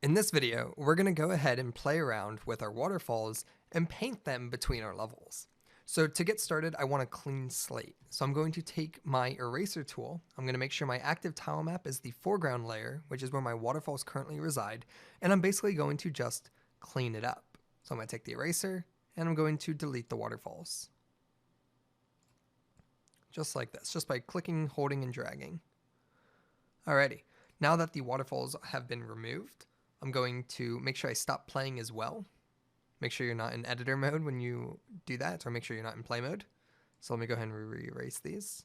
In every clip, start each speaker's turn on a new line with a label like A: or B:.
A: In this video, we're going to go ahead and play around with our waterfalls and paint them between our levels. So to get started, I want a clean slate. So I'm going to take my eraser tool. I'm going to make sure my active tile map is the foreground layer, which is where my waterfalls currently reside. And I'm basically going to just clean it up. So I'm going to take the eraser and I'm going to delete the waterfalls. Just like this, just by clicking, holding, and dragging. Alrighty, now that the waterfalls have been removed, I'm going to make sure I stop playing as well. Make sure you're not in editor mode when you do that, or make sure you're not in play mode. So let me go ahead and re-erase these.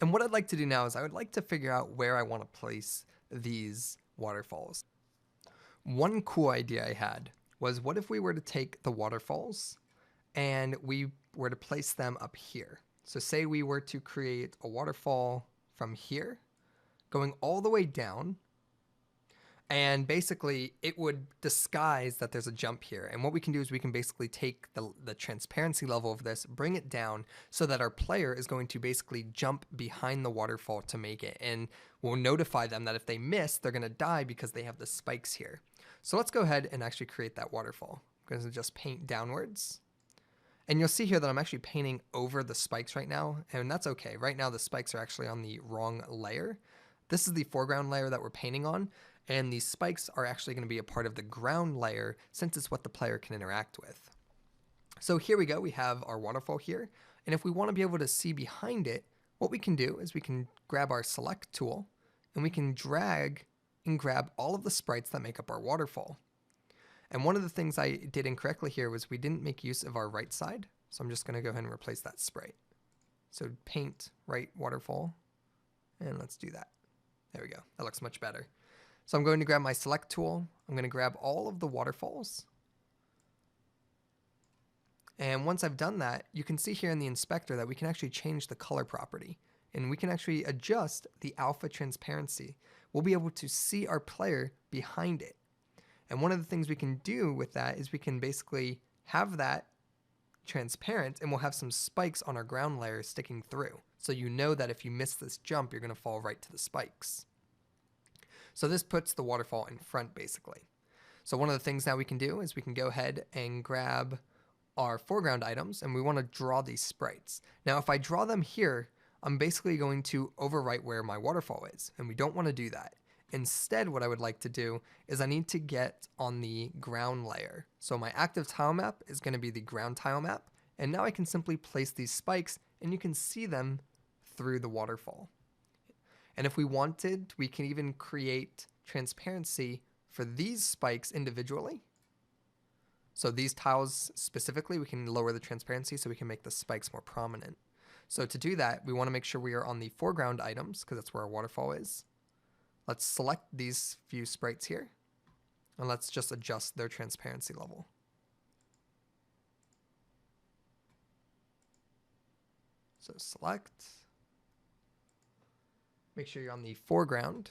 A: And what I'd like to do now is I would like to figure out where I want to place these waterfalls. One cool idea I had was, what if we were to take the waterfalls and we were to place them up here? So say we were to create a waterfall from here, going all the way down, and basically it would disguise that there's a jump here. And what we can do is we can basically take the transparency level of this, bring it down so that our player is going to basically jump behind the waterfall to make it. And we'll notify them that if they miss, they're going to die because they have the spikes here. So let's go ahead and actually create that waterfall. I'm going to just paint downwards. And you'll see here that I'm actually painting over the spikes right now, and that's okay. Right now the spikes are actually on the wrong layer. This is the foreground layer that we're painting on, and these spikes are actually going to be a part of the ground layer since it's what the player can interact with. So here we go, we have our waterfall here, and if we want to be able to see behind it, what we can do is we can grab our select tool, and we can drag and grab all of the sprites that make up our waterfall. And one of the things I did incorrectly here was we didn't make use of our right side. So I'm just going to go ahead and replace that sprite. So paint right waterfall. And let's do that. There we go. That looks much better. So I'm going to grab my select tool. I'm going to grab all of the waterfalls. And once I've done that, you can see here in the inspector that we can actually change the color property. And we can actually adjust the alpha transparency. We'll be able to see our player behind it. And one of the things we can do with that is we can basically have that transparent, and we'll have some spikes on our ground layer sticking through. So you know that if you miss this jump, you're going to fall right to the spikes. So this puts the waterfall in front basically. So one of the things now we can do is we can go ahead and grab our foreground items, and we want to draw these sprites. Now if I draw them here, I'm basically going to overwrite where my waterfall is, and we don't want to do that. Instead, what I would like to do is I need to get on the ground layer. So my active tile map is going to be the ground tile map. And now I can simply place these spikes and you can see them through the waterfall. And if we wanted, we can even create transparency for these spikes individually. So these tiles specifically, we can lower the transparency so we can make the spikes more prominent. So to do that, we want to make sure we are on the foreground items because that's where our waterfall is. Let's select these few sprites here, and let's just adjust their transparency level. So select, make sure you're on the foreground,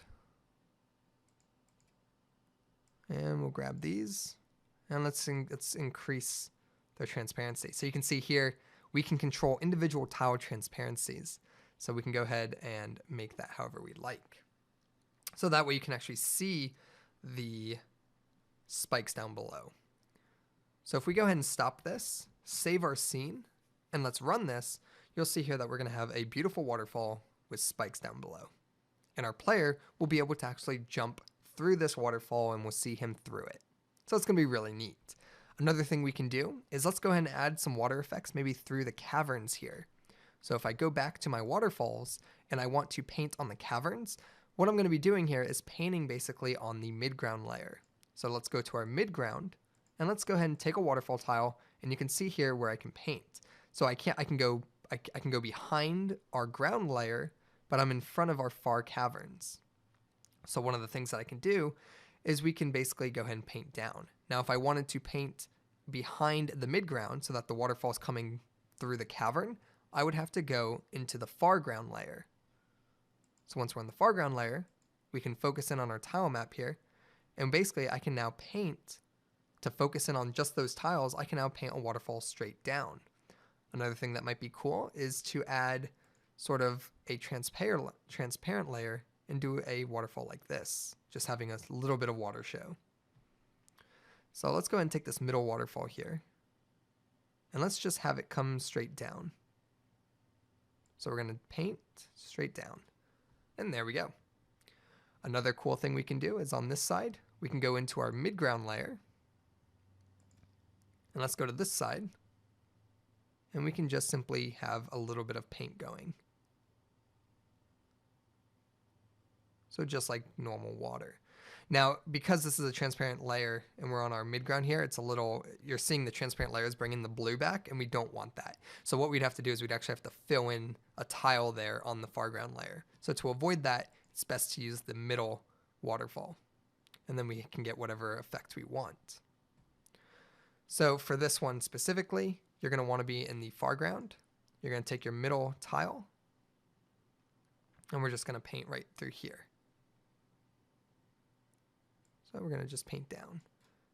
A: and we'll grab these, and let's increase their transparency. So you can see here, we can control individual tile transparencies. So we can go ahead and make that however we like. So that way you can actually see the spikes down below. So if we go ahead and stop this, save our scene, and let's run this, you'll see here that we're going to have a beautiful waterfall with spikes down below. And our player will be able to actually jump through this waterfall and we'll see him through it. So it's going to be really neat. Another thing we can do is let's go ahead and add some water effects maybe through the caverns here. So if I go back to my waterfalls and I want to paint on the caverns, what I'm going to be doing here is painting basically on the midground layer. So let's go to our midground and let's go ahead and take a waterfall tile, and you can see here where I can paint. So I can go behind our ground layer, but I'm in front of our far caverns. So one of the things that I can do is we can basically go ahead and paint down. Now if I wanted to paint behind the midground so that the waterfall is coming through the cavern, I would have to go into the far ground layer. So once we're on the foreground layer, we can focus in on our tile map here. And basically I can now paint, to focus in on just those tiles, I can now paint a waterfall straight down. Another thing that might be cool is to add sort of a transparent layer and do a waterfall like this, just having a little bit of water show. So let's go ahead and take this middle waterfall here, and let's just have it come straight down. So we're going to paint straight down, and there we go. Another cool thing we can do is on this side, we can go into our midground layer, and let's go to this side, and we can just simply have a little bit of paint going. So just like normal water. Now, because this is a transparent layer and we're on our midground here, it's a little, you're seeing the transparent layers bringing the blue back, and we don't want that. So what we'd have to do is we'd actually have to fill in a tile there on the foreground layer. So to avoid that, it's best to use the middle waterfall, and then we can get whatever effect we want. So for this one specifically, you're going to want to be in the foreground. You're going to take your middle tile, and we're just going to paint right through here. So we're going to just paint down.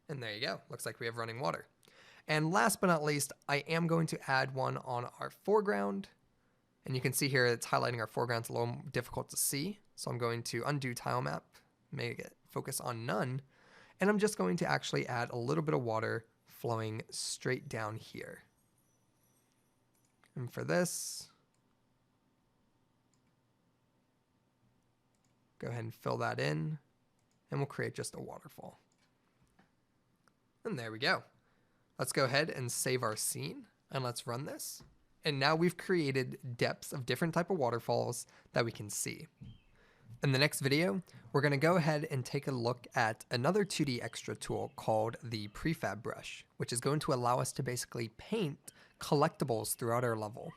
A: And there you go. Looks like we have running water. And last but not least, I am going to add one on our foreground. And you can see here it's highlighting our foreground. It's a little difficult to see. So I'm going to undo tile map, make it focus on none. And I'm just going to actually add a little bit of water flowing straight down here. And for this, go ahead and fill that in, and we'll create just a waterfall. And there we go. Let's go ahead and save our scene, and let's run this. And now we've created depths of different type of waterfalls that we can see. In the next video, we're going to go ahead and take a look at another 2D extra tool called the prefab brush, which is going to allow us to basically paint collectibles throughout our level.